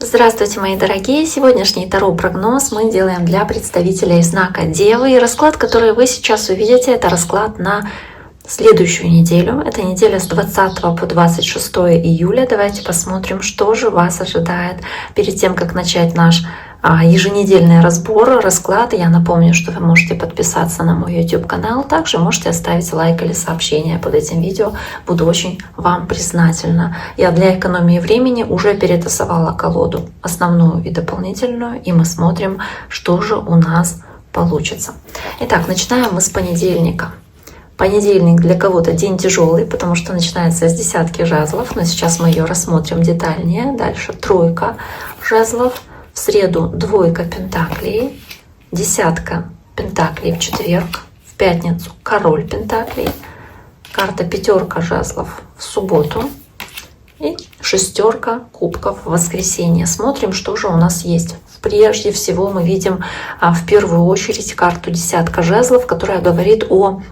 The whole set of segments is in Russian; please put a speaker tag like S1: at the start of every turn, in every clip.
S1: Здравствуйте, мои дорогие! Сегодняшний таро-прогноз мы делаем для представителей знака Девы. И расклад, который вы сейчас увидите, это расклад на следующую неделю. Это неделя с 20 по 26 июля. Давайте посмотрим, что же вас ожидает перед тем, как начать наш еженедельный разбор, расклад. Я напомню, что вы можете подписаться на мой YouTube-канал. Также можете оставить лайк или сообщение под этим видео. Буду очень вам признательна. Я для экономии времени уже перетасовала колоду, основную и дополнительную. И мы смотрим, что же у нас получится. Итак, начинаем мы с понедельника. Понедельник для кого-то день тяжелый, потому что начинается с десятки жезлов. Но сейчас мы ее рассмотрим детальнее. Дальше тройка жезлов. В среду двойка пентаклей, десятка пентаклей в четверг, в пятницу король пентаклей, карта пятерка жезлов в субботу и шестерка кубков в воскресенье. Смотрим, что же у нас есть. Прежде всего мы видим в первую очередь карту десятка жезлов, которая говорит о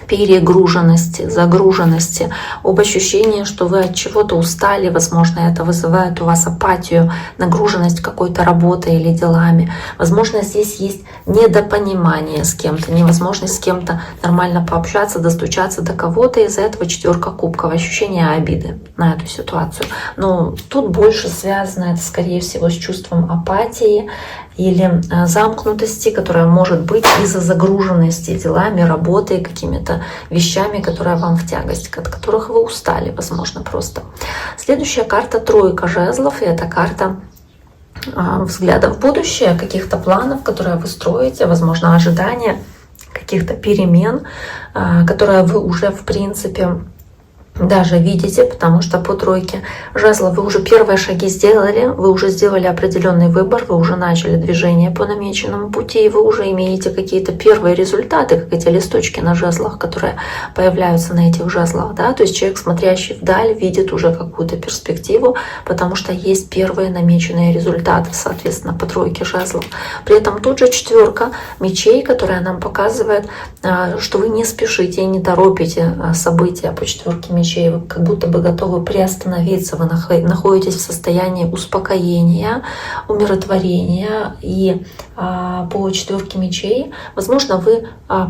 S1: перегруженности, загруженности, об ощущении, что вы от чего-то устали, возможно, это вызывает у вас апатию, нагруженность какой-то работой или делами. Возможно, здесь есть недопонимание с кем-то, невозможность с кем-то нормально пообщаться, достучаться до кого-то, из-за этого четверка кубков, ощущение обиды на эту ситуацию. Но тут больше связано это, скорее всего, с чувством апатии или замкнутости, которая может быть из-за загруженности делами, работой, какими-то вещами, которые вам в тягость, от которых вы устали, возможно, просто. Следующая карта тройка жезлов, и это карта взгляда в будущее, каких-то планов, которые вы строите, возможно, ожидания каких-то перемен, которые вы уже, в принципе, даже видите, потому что по тройке жезлов вы уже первые шаги сделали, вы уже сделали определенный выбор, вы уже начали движение по намеченному пути, и вы уже имеете какие-то первые результаты, как эти листочки на жезлах, которые появляются на этих жезлах. Да? То есть человек, смотрящий вдаль, видит уже какую-то перспективу, потому что есть первые намеченные результаты, соответственно, по тройке жезлов. При этом тут же четверка мечей, которая нам показывает, что вы не спешите и не торопите события по четверке мечей. Вы как будто бы готовы приостановиться, вы находитесь в состоянии успокоения, умиротворения. И по четверке мечей, возможно, вы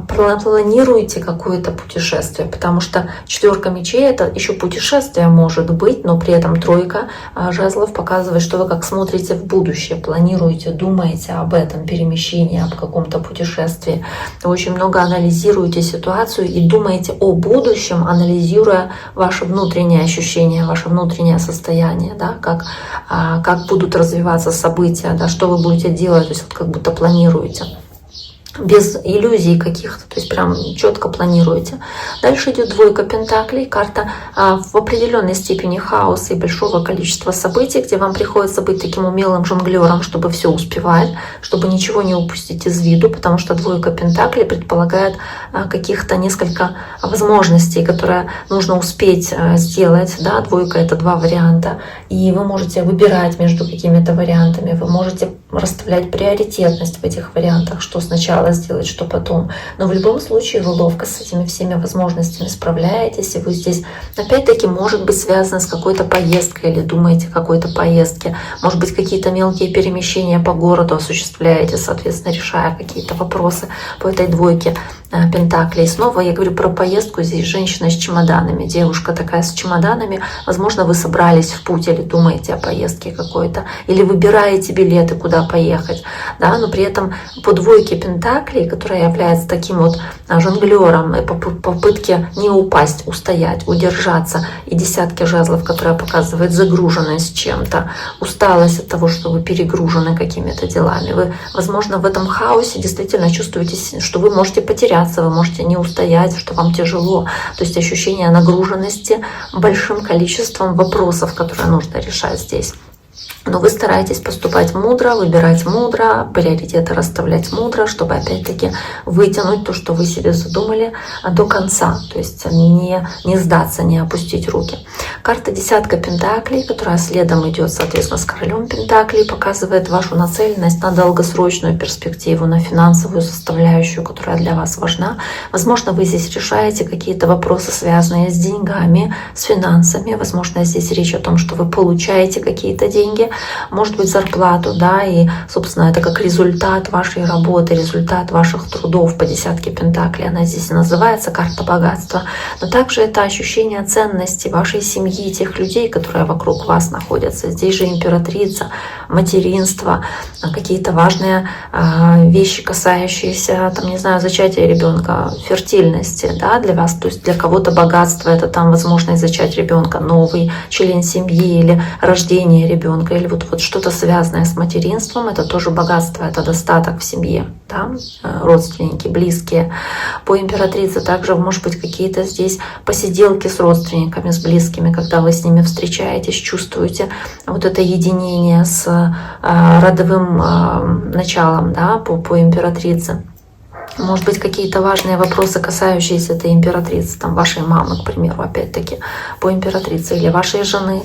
S1: планируете какое-то путешествие, потому что четверка мечей это еще путешествие может быть, но при этом тройка жезлов показывает, что вы как смотрите в будущее, планируете, думаете об этом перемещении, об каком-то путешествии. Вы очень много анализируете ситуацию и думаете о будущем, анализируя ваши внутренние ощущения, ваше внутреннее состояние, да, как будут развиваться события, да, что вы будете делать, то есть вот как будто планируете. Без иллюзий каких-то, то есть прям четко планируете. Дальше идет двойка пентаклей, карта в определенной степени хаоса и большого количества событий, где вам приходится быть таким умелым жонглером, чтобы все успевать, чтобы ничего не упустить из виду, потому что двойка пентаклей предполагает каких-то несколько возможностей, которые нужно успеть сделать. Да? Двойка — это два варианта, и вы можете выбирать между какими-то вариантами, вы можете расставлять приоритетность в этих вариантах, что сначала сделать, что потом. Но в любом случае вы ловко с этими всеми возможностями справляетесь, и вы здесь опять-таки может быть связано с какой-то поездкой или думаете о какой-то поездке, может быть какие-то мелкие перемещения по городу осуществляете, соответственно, решая какие-то вопросы по этой двойке пентаклей. Снова я говорю про поездку, здесь женщина с чемоданами, девушка такая с чемоданами, возможно, вы собрались в путь или думаете о поездке какой-то, или выбираете билеты, куда поехать, да, но при этом по двойке пентаклей, которая является таким вот жонглером и попытки не упасть, устоять, удержаться, и десятки жезлов, которая показывает загруженность чем-то, усталость от того, что вы перегружены какими-то делами. Вы, возможно, в этом хаосе действительно чувствуете, что вы можете потеряться, вы можете не устоять, что вам тяжело. То есть ощущение нагруженности большим количеством вопросов, которые нужно решать здесь. Но вы стараетесь поступать мудро, выбирать мудро, приоритеты расставлять мудро, чтобы опять-таки вытянуть то, что вы себе задумали, до конца. То есть не сдаться, не опустить руки. Карта десятка пентаклей, которая следом идет, соответственно, с королем пентаклей, показывает вашу нацеленность на долгосрочную перспективу, на финансовую составляющую, которая для вас важна. Возможно, вы здесь решаете какие-то вопросы, связанные с деньгами, с финансами. Возможно, здесь речь о том, что вы получаете какие-то деньги, может быть, зарплату, да, и, собственно, это как результат вашей работы, результат ваших трудов по десятке пентаклей. Она здесь и называется карта богатства. Но также это ощущение ценности вашей семьи, тех людей, которые вокруг вас находятся. Здесь же императрица, материнство, какие-то важные вещи, касающиеся, там, не знаю, зачатия ребенка, фертильности, да, для вас. То есть для кого-то богатство — это там возможность зачать ребенка, новый член семьи, или рождение ребенка, или вот что-то связанное с материнством. Это тоже богатство, это достаток в семье, да, родственники, близкие. По императрице также, может быть, какие-то здесь посиделки с родственниками, с близкими, когда вы с ними встречаетесь, чувствуете вот это единение с родовым началом, да, по императрице. Может быть, какие-то важные вопросы, касающиеся этой императрицы, там, вашей мамы, к примеру, опять-таки, по императрице, или вашей жены.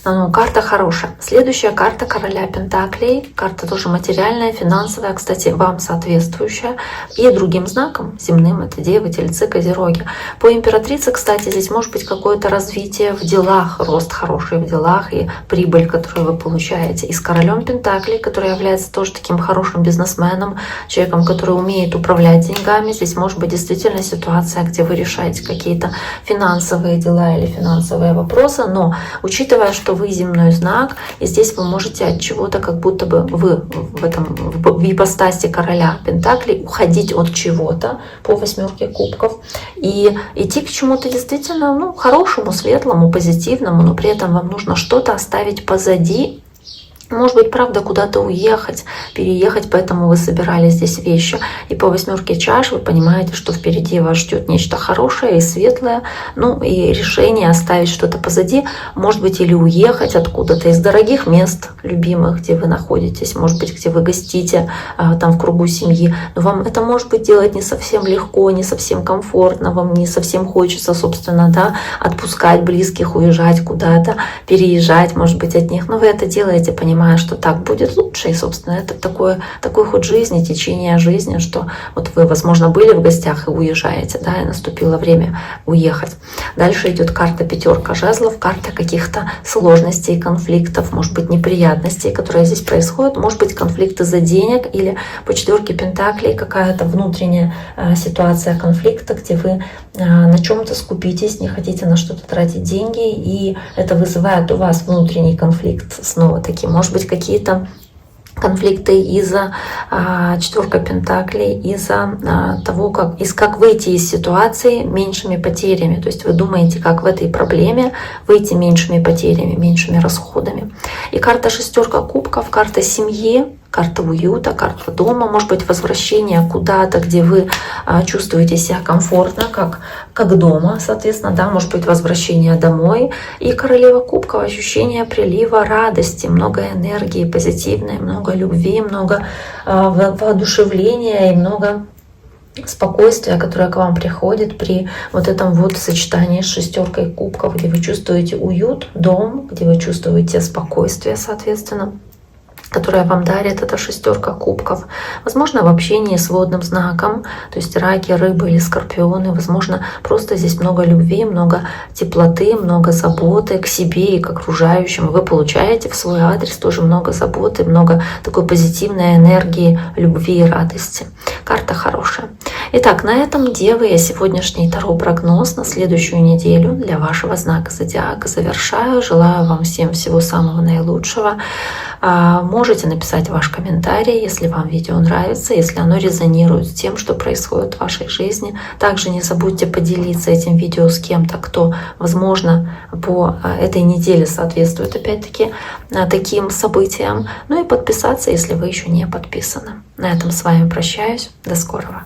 S1: Ну, карта хорошая. Следующая карта короля пентаклей. Карта тоже материальная, финансовая, кстати, вам соответствующая. И другим знаком, земным, это девы, тельцы, козероги. По императрице, кстати, здесь может быть какое-то развитие в делах, рост хороший в делах и прибыль, которую вы получаете. И с королем пентаклей, который является тоже таким хорошим бизнесменом, человеком, который умеет управлять деньгами. Здесь может быть действительно ситуация, где вы решаете какие-то финансовые дела или финансовые вопросы, но учитывая, что вы земной знак, и здесь вы можете от чего-то, как будто бы вы в ипостаси короля пентаклей, уходить от чего-то по восьмерке кубков и идти к чему-то действительно, ну, хорошему, светлому, позитивному, но при этом вам нужно что-то оставить позади. Может быть, правда, куда-то уехать, переехать, поэтому вы собирали здесь вещи. И по восьмерке чаш вы понимаете, что впереди вас ждет нечто хорошее и светлое. Ну и решение оставить что-то позади, может быть, или уехать откуда-то из дорогих мест, любимых, где вы находитесь, может быть, где вы гостите, там в кругу семьи. Но вам это, может быть, делать не совсем легко, не совсем комфортно, вам не совсем хочется, собственно, да, отпускать близких, уезжать куда-то, переезжать, может быть, от них. Но вы это делаете, понимаете, что так будет лучше. И, собственно, это такой ход жизни, течение жизни, что вот вы, возможно, были в гостях и уезжаете, да, и наступило время уехать. Дальше идет карта пятерка жезлов, карта каких-то сложностей, конфликтов, может быть, неприятностей, которые здесь происходят, может быть, конфликты за денег, или по четверке пентаклей какая-то внутренняя ситуация конфликта, где вы на чем-то скупитесь, не хотите на что-то тратить деньги, и это вызывает у вас внутренний конфликт снова таки. Может быть, какие-то конфликты из-за четверка пентаклей, из-за того, как выйти из ситуации меньшими потерями. То есть вы думаете, как в этой проблеме выйти меньшими потерями, меньшими расходами. И карта шестерка кубков, карта семьи, карта уюта, карта дома, может быть, возвращение куда-то, где вы чувствуете себя комфортно, как дома, соответственно, да, может быть, возвращение домой. И королева кубков, ощущение прилива радости, много энергии позитивной, много любви, много воодушевления и много спокойствие, которое к вам приходит при вот этом вот сочетании с шестеркой кубков, где вы чувствуете уют, дом, где вы чувствуете спокойствие, соответственно, которая вам дарит эта шестерка кубков. Возможно, в общении с водным знаком, то есть раки, рыбы или скорпионы. Возможно, просто здесь много любви, много теплоты, много заботы к себе и к окружающим. Вы получаете в свой адрес тоже много заботы, много такой позитивной энергии, любви и радости. Карта хорошая. Итак, на этом, девы, я сегодняшний таро-прогноз на следующую неделю для вашего знака зодиака завершаю. Желаю вам всем всего самого наилучшего. Можете написать ваш комментарий, если вам видео нравится, если оно резонирует с тем, что происходит в вашей жизни. Также не забудьте поделиться этим видео с кем-то, кто, возможно, по этой неделе соответствует опять-таки таким событиям. Ну и подписаться, если вы еще не подписаны. На этом с вами прощаюсь. До скорого.